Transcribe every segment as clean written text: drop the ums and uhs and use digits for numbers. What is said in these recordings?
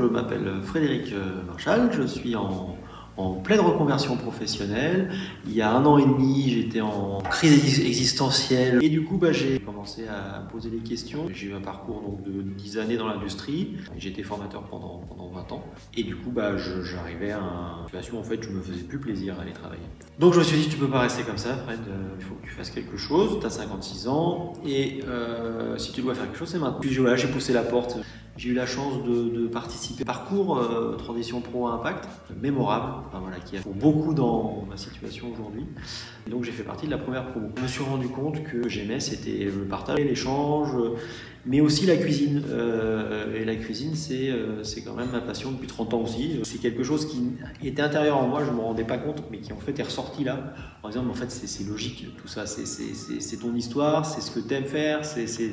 je m'appelle Frédéric Marchal, je suis en pleine reconversion professionnelle. Il y a 1 an et demi, j'étais en crise existentielle et du coup j'ai commencé à me poser des questions. J'ai eu un parcours donc, de 10 années dans l'industrie. J'ai été formateur pendant 20 ans et du coup j'arrivais à une situation où en fait je me faisais plus plaisir à aller travailler. Donc je me suis dit tu peux pas rester comme ça Fred, il faut que tu fasses quelque chose, tu as 56 ans et si tu dois faire quelque chose c'est maintenant. Puis voilà, j'ai poussé la porte. J'ai eu la chance de participer à un parcours Transition Pro à Impact, mémorable, qui a pour beaucoup dans ma situation aujourd'hui. Et donc j'ai fait partie de la première promo. Je me suis rendu compte que j'aimais, c'était le partage, l'échange, mais aussi la cuisine. Et la cuisine, c'est quand même ma passion depuis 30 ans aussi. C'est quelque chose qui était intérieur en moi, je ne me rendais pas compte, mais qui en fait est ressorti là. Par exemple, en fait, c'est logique tout ça, c'est ton histoire, c'est ce que tu aimes faire.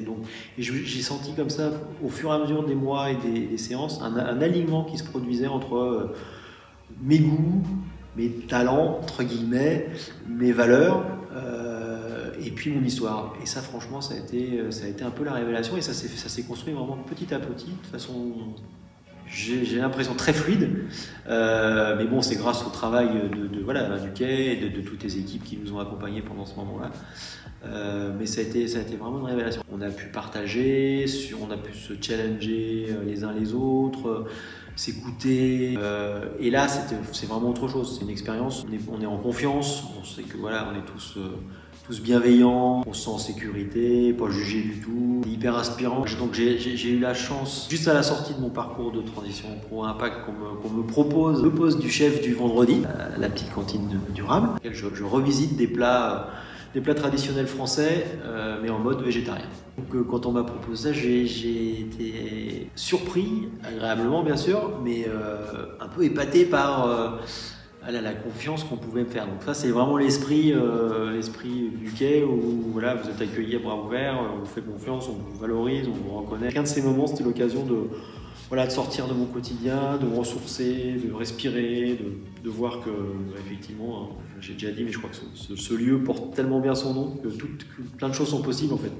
Donc, et j'ai senti comme ça, au fur et à mesure des mois et des séances, un alignement qui se produisait entre mes goûts, mes talents, entre guillemets, mes valeurs, et puis mon histoire. Et ça, franchement, ça a été un peu la révélation, et ça s'est construit vraiment petit à petit, de façon, j'ai l'impression très fluide. Mais bon, c'est grâce au travail du quai et de toutes les équipes qui nous ont accompagnés pendant ce moment-là. Mais ça a été vraiment une révélation. On a pu partager, on a pu se challenger les uns les autres, s'écouter. Et là, c'est vraiment autre chose. C'est une expérience. On est en confiance. On sait que on est tous bienveillants. On se sent en sécurité, pas jugé du tout. C'est hyper inspirant. Donc j'ai eu la chance, juste à la sortie de mon parcours de transition pro impact, qu'on me propose le poste du chef du vendredi, à la petite cantine durable. Je revisite des plats traditionnels français, mais en mode végétarien. Donc, quand on m'a proposé ça, j'ai été surpris, agréablement bien sûr, mais un peu épaté par la confiance qu'on pouvait me faire. Donc ça, c'est vraiment l'esprit du quai où vous êtes accueillis à bras ouverts, on vous fait confiance, on vous valorise, on vous reconnaît. Un de ces moments, c'était l'occasion de sortir de mon quotidien, de me ressourcer, de respirer, de voir que, effectivement, j'ai déjà dit, mais je crois que ce lieu porte tellement bien son nom que plein de choses sont possibles en fait.